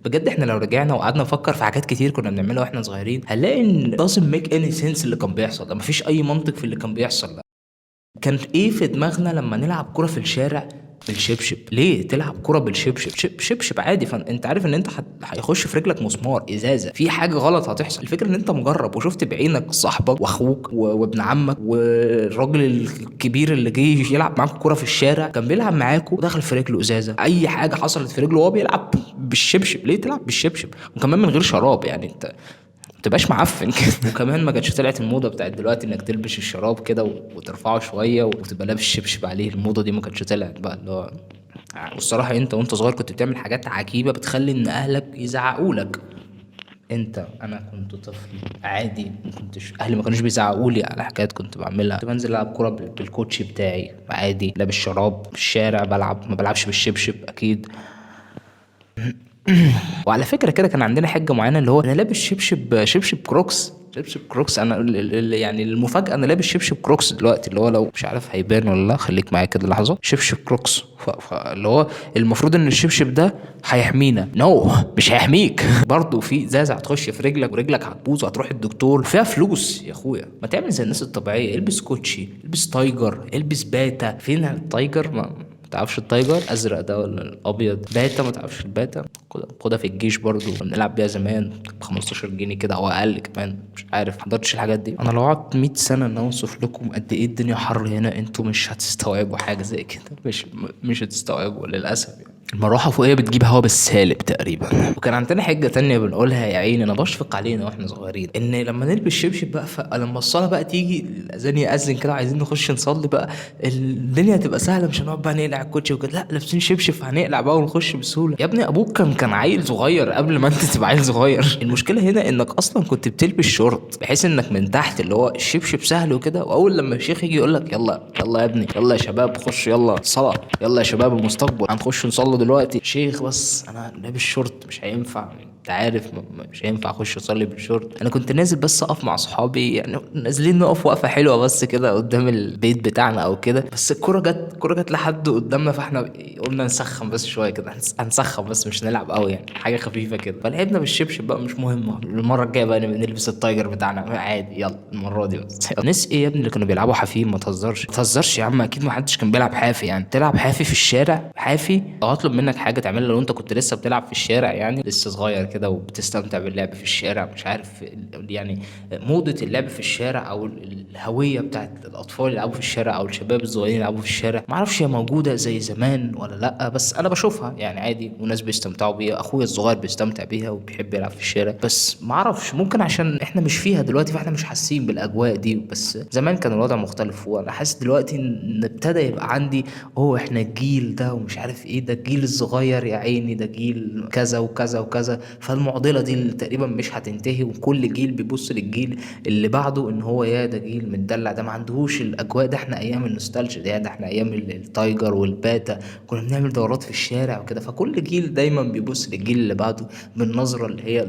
بجد احنا لو رجعنا وقعدنا نفكر في حاجات كتير كنا بنعملها واحنا صغيرين هنلاقي ان doesn't make any sense اللي كان بيحصل ده، مفيش اي منطق في اللي كان بيحصل ده. كان ايه في دماغنا لما نلعب كرة في الشارع بالشبشب؟ ليه تلعب كرة بالشبشب؟ شبشب عادي، فانت عارف ان انت هيخش في رجلك مسمار ازازة، في حاجة غلط هتحصل. الفكرة ان انت مجرب وشفت بعينك صاحبك واخوك وابن عمك والراجل الكبير اللي جه يلعب معاكوا كرة في الشارع كان بيلعب معاكوا ودخل في رجله ازازة، اي حاجة حصلت في رجله وهو بيلعب بالشبشب. ليه تلعب بالشبشب وكمان من غير شراب؟ يعني انت تبقاش معفن كده. وكمان ما كانتش طلعت الموضه بتاعت دلوقتي انك تلبس الشراب كده وترفعه شويه وتبقى لابس شبشب عليه. الموضه دي ما كانتش طلعت بقى اللي هو. والصراحه انت وانت صغير كنت بتعمل حاجات عجيبه بتخلي ان اهلك يزعقوا لك. انا كنت طفل عادي، ما كنتش اهلي ما كانوش بيزعقوا لي على حاجات كنت بعملها. كنت بنزل العب كوره بالكوتشي بتاعي عادي، لابس شراب في الشارع بلعب، ما بلعبش بالشبشب اكيد. وعلى فكره كده كان عندنا حاجه معينه اللي هو انا لابس شبشب كروكس. شبشب كروكس، انا يعني المفاجاه انا لابس شبشب كروكس دلوقتي، اللي هو لو مش عارف هيبان ولا لا، خليك معايا كده لحظه. شبشب كروكس اللي هو المفروض ان الشبشب ده هيحمينا. نو مش هيحميك. برضه في ازازه هتخش في رجلك ورجلك هتبوظ وهتروح الدكتور فيها فلوس. يا اخويا ما تعمل زي الناس الطبيعيه، البس كوتشي، البس تايجر، البس باتا. فين التايجر؟ ما تعرفش التايجر ازرق ده ولا الابيض؟ باتا ما تعرفش الباتا؟ خدها في الجيش برضو بنلعب بيها زمان ب 15 جنيه كده او اقل كمان، مش عارف حضرتش الحاجات دي. انا لو قعدت 100 سنه ان اوصف لكم قد ايه الدنيا حر هنا انتوا مش هتستوعبوا حاجه زي كده، مش هتستوعبوا للاسف يعني. المروحة فوقية بتجيب هوا بالسالب تقريبا. وكان عندنا حجة تانية بنقولها، يا عيني انا بشفق علينا واحنا صغيرين، ان لما نلبس شبشب بقى فلما الصلاة بقى تيجي الاذان يأذن كده عايزين نخش نصلي بقى، الدنيا هتبقى سهلة، مش هنقعد بقى نقلع الكوتشي وكده، لا لابسين شبشب فهنقلع بقى ونخش بسهولة. يا ابني ابوك كان عيل صغير قبل ما انت تبقى عيل صغير. المشكلة هنا انك اصلا كنت بتلبس شورت بحيث انك من تحت اللي هو الشبشب سهل وكده، واول لما الشيخ يجي يقول لك يلا يلا يا ابني، يلا يا شباب خش يلا صلاة، يلا يا شباب المستقبل هنخش نصلي دلوقتي، شيخ بس انا لابس شورت مش هينفع، انت عارف مش هينفع اخش اصلي بالشورت. انا كنت نازل بس اقف مع صحابي، يعني نازلين نقف وقفه حلوه بس كده قدام البيت بتاعنا او كده، بس الكوره جت لحد قدامنا فاحنا قلنا نسخن بس شويه كده، هنسخن بس مش نلعب قوي يعني، حاجه خفيفه كده، فلعبنا بالشبشب بقى مش مهم. المره الجايه بقى نلبس التايجر بتاعنا عادي، يلا المره دي بس. ناس ايه يا ابني اللي كانوا بيلعبوا حافي؟ ما تهزرش ما تهزرش يا عم، اكيد ما حدش كان بيلعب حافي. يعني تلعب حافي في الشارع؟ حافي لو هطلب منك حاجه تعملها لو انت كنت لسه بتلعب في الشارع، يعني لسه صغير كده وبتستمتع باللعب في الشارع، مش عارف يعني موضة اللعب في الشارع او الهوية بتاعت الاطفال يلعبوا في الشارع او الشباب الصغيرين يلعبوا في الشارع، ما اعرفش هي موجودة زي زمان ولا لا، بس انا بشوفها يعني عادي وناس بيستمتعوا بيها، اخويا الصغير بيستمتع بيها وبيحب يلعب في الشارع، بس ما اعرفش ممكن عشان احنا مش فيها دلوقتي فاحنا مش حاسين بالاجواء دي، بس زمان كان الوضع مختلف. وانا حاسس دلوقتي ان ابتدى يبقى عندي احنا الجيل ده ومش عارف ايه، ده الجيل الصغير يا عيني، ده جيل كذا وكذا وكذا، فالمعضله دي اللي تقريبا مش هتنتهي، وكل جيل بيبص للجيل اللي بعده ان هو يا ده جيل متدلع، ده ما عندهوش الاجواء، ده احنا ايام النوستالجيا ده احنا ايام التايجر والباتا كنا بنعمل دورات في الشارع وكده. فكل جيل دايما بيبص للجيل اللي بعده بالنظره اللي هي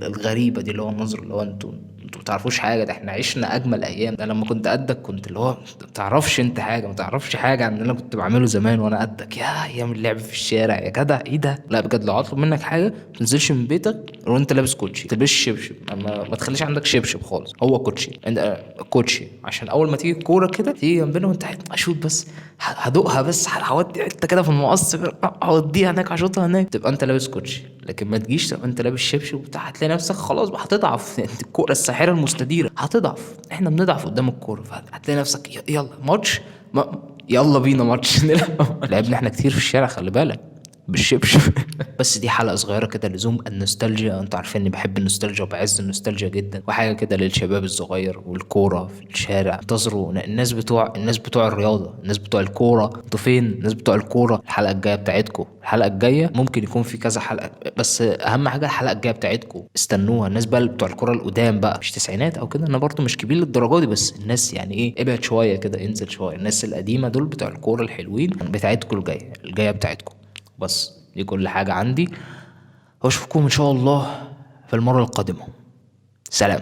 الغريبه دي، اللي هو النظره اللي هو انتوا بتعرفوش حاجه، ده احنا عشنا اجمل ايام. انا لما كنت قدك كنت اللي هو ما تعرفش انت حاجه، ما تعرفش حاجه عن اللي انا كنت بعمله زمان وانا قدك، يا ايام اللعب في الشارع يا جدع ايه ده. لا بجد لو اطلب منك حاجه ما تنزلش من بيتك وانت لابس كوتشي، ما تلبسش شبشب، ما تخليش عندك شبشب خالص، هو كوتشي انت كوتشي، عشان اول ما تيجي الكوره كده تيجي جنبنا وانت اشوط بس، هدوقها بس، هودي حته كده في المقص هوديها هناك هشوطها هناك، تبقى انت لابس كوتشي. لكن ما تجيش تبقى انت لابس شبشب وبتاع، هتلاقي نفسك خلاص بقى هتضعف. انت الكوره الساحره المستديره هتضعف، احنا بنضعف قدام الكوره، فهتلاقي نفسك يلا ماتش يلا بينا ماتش نلعب. لعبنا احنا كتير في الشارع خلي بالك بالشبشب. بس دي حلقة صغيرة كده لزوم النوستالجيا، انتوا عارفين اني بحب النوستالجيا وبعز النوستالجيا جدا، وحاجة كده للشباب الصغير والكورة في الشارع. انتظروا الناس بتوع الرياضة، الناس بتوع الكورة، انتوا فين الناس بتوع الكورة؟ الحلقة الجاية بتاعتكم، الحلقة الجاية ممكن يكون في كذا حلقة، بس اهم حاجة الحلقة الجاية بتاعتكم استنوها. الناس بقى اللي بتوع الكورة القدام بقى، مش تسعينات او كده، انا برضو مش كبير للدرجة دي، بس الناس يعني ايه ابعد شوية كده انزل شوية، الناس القديمة دول بتوع الكورة الحلوين بتاعتكم الجاية بتاعتكم. بس دي كل حاجة عندي، واشوفكم ان شاء الله في المرة القادمة. سلام.